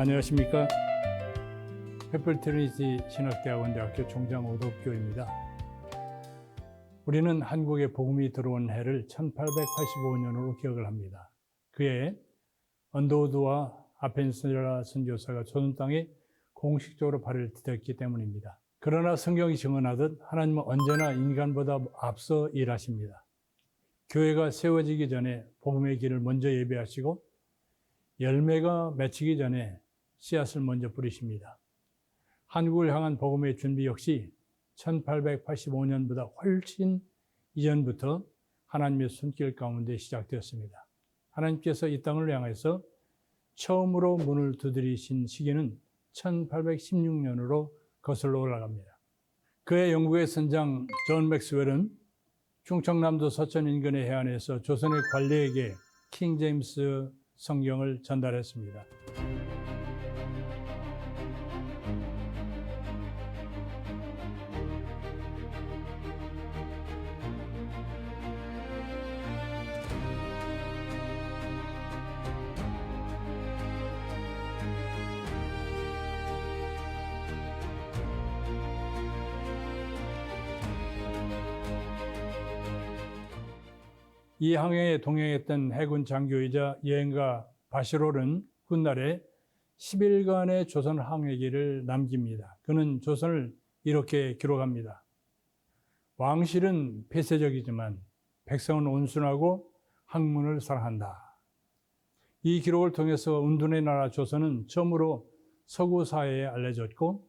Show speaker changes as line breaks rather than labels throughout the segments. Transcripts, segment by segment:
안녕하십니까. 페플트리니티 신학대학원대학교 총장 오덕교입니다. 우리는 한국에 복음이 들어온 해를 1885년으로 기억을 합니다. 그해 언더우드와 아펜셀라 선교사가 조선 땅에 공식적으로 발을 디뎠기 때문입니다. 그러나 성경이 증언하듯 하나님은 언제나 인간보다 앞서 일하십니다. 교회가 세워지기 전에 복음의 길을 먼저 예배하시고 열매가 맺히기 전에 씨앗을 먼저 뿌리십니다. 한국을 향한 복음의 준비 역시 1885년보다 훨씬 이전부터 하나님의 손길 가운데 시작되었습니다. 하나님께서 이 땅을 향해서 처음으로 문을 두드리신 시기는 1816년으로 거슬러 올라갑니다. 그해 영국의 선장 존 맥스웰은 충청남도 서천 인근의 해안에서 조선의 관리에게 킹 제임스 성경을 전달했습니다. 이 항해에 동행했던 해군 장교이자 여행가 바시롤은 훗날에 10일간의 조선 항해기를 남깁니다. 그는 조선을 이렇게 기록합니다. 왕실은 폐쇄적이지만 백성은 온순하고 학문을 사랑한다. 이 기록을 통해서 운둔의 나라 조선은 처음으로 서구 사회에 알려졌고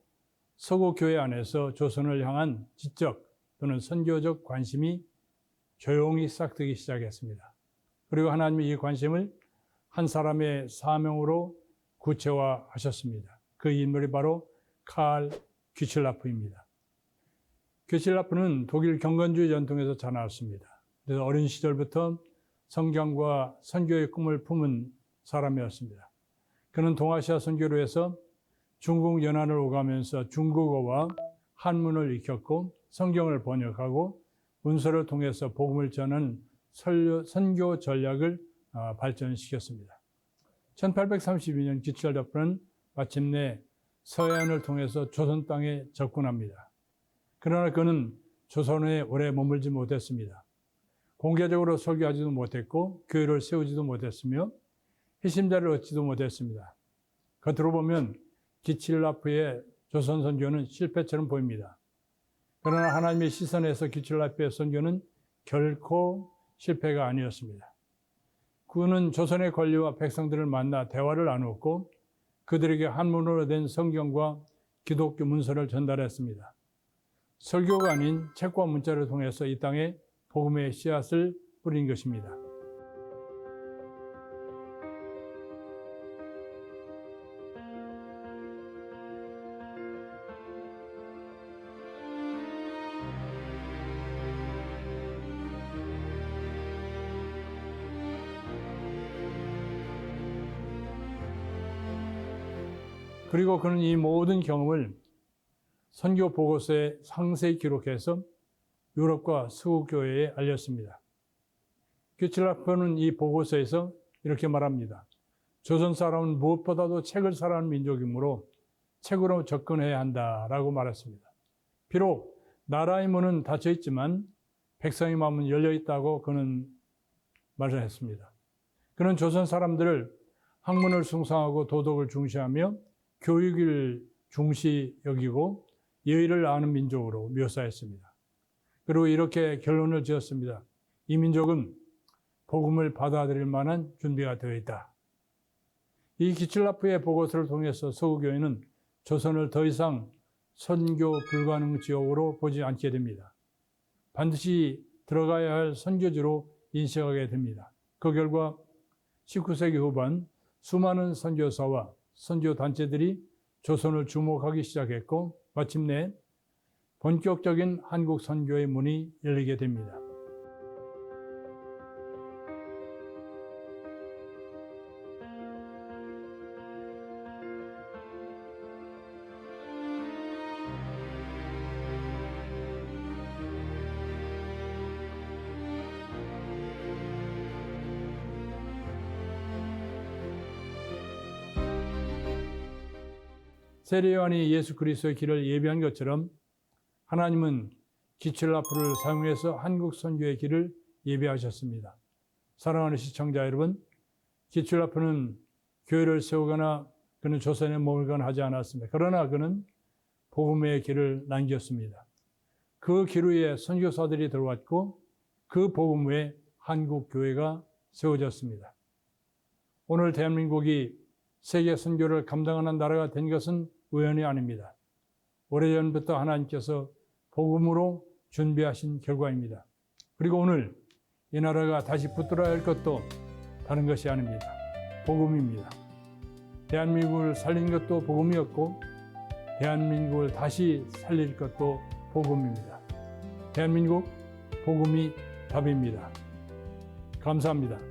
서구 교회 안에서 조선을 향한 지적 또는 선교적 관심이 조용히 싹트기 시작했습니다. 그리고 하나님이 이 관심을 한 사람의 사명으로 구체화하셨습니다. 그 인물이 바로 칼 귀칠라프입니다. 귀칠라프는 독일 경건주의 전통에서 자라났습니다. 그래서 어린 시절부터 성경과 선교의 꿈을 품은 사람이었습니다. 그는 동아시아 선교로 해서 중국 연안을 오가면서 중국어와 한문을 익혔고 성경을 번역하고 문서를 통해서 복음을 전하는 선교 전략을 발전시켰습니다. 1832년 귀칠라프는 마침내 서해안을 통해서 조선 땅에 접근합니다. 그러나 그는 조선에 오래 머물지 못했습니다. 공개적으로 설교하지도 못했고 교회를 세우지도 못했으며 핵심자를 얻지도 못했습니다. 겉으로 보면 귀칠라프의 조선 선교는 실패처럼 보입니다. 그러나 하나님의 시선에서 귀칠라프의 선교는 결코 실패가 아니었습니다. 그는 조선의 관리와 백성들을 만나 대화를 나누었고 그들에게 한문으로 된 성경과 기독교 문서를 전달했습니다. 설교가 아닌 책과 문자를 통해서 이 땅에 복음의 씨앗을 뿌린 것입니다. 그리고 그는 이 모든 경험을 선교 보고서에 상세히 기록해서 유럽과 서구 교회에 알렸습니다. 귀칠라프는 이 보고서에서 이렇게 말합니다. 조선 사람은 무엇보다도 책을 사랑하는 민족이므로 책으로 접근해야 한다라고 말했습니다. 비록 나라의 문은 닫혀 있지만 백성의 마음은 열려 있다고 그는 말을 했습니다. 그는 조선 사람들을 학문을 숭상하고 도덕을 중시하며 교육을 중시 여기고 예의를 아는 민족으로 묘사했습니다. 그리고 이렇게 결론을 지었습니다. 이 민족은 복음을 받아들일 만한 준비가 되어 있다. 이 귀칠라프의 보고서를 통해서 서구교회는 조선을 더 이상 선교 불가능 지역으로 보지 않게 됩니다. 반드시 들어가야 할 선교지로 인식하게 됩니다. 그 결과 19세기 후반 수많은 선교사와 선교단체들이 조선을 주목하기 시작했고 마침내 본격적인 한국 선교의 문이 열리게 됩니다. 세례 요한이 예수 그리스도의 길을 예비한 것처럼 하나님은 기칠라프를 사용해서 한국 선교의 길을 예비하셨습니다. 사랑하는 시청자 여러분, 기칠라프는 교회를 세우거나 그는 조선에 머물거나 하지 않았습니다. 그러나 그는 복음의 길을 남겼습니다. 그 길 위에 선교사들이 들어왔고 그 복음 위에 한국 교회가 세워졌습니다. 오늘 대한민국이 세계 선교를 감당하는 나라가 된 것은 우연이 아닙니다. 오래전부터 하나님께서 복음으로 준비하신 결과입니다. 그리고 오늘 이 나라가 다시 붙들어야 할 것도 다른 것이 아닙니다. 복음입니다. 대한민국을 살린 것도 복음이었고 대한민국을 다시 살릴 것도 복음입니다. 대한민국 복음이 답입니다. 감사합니다.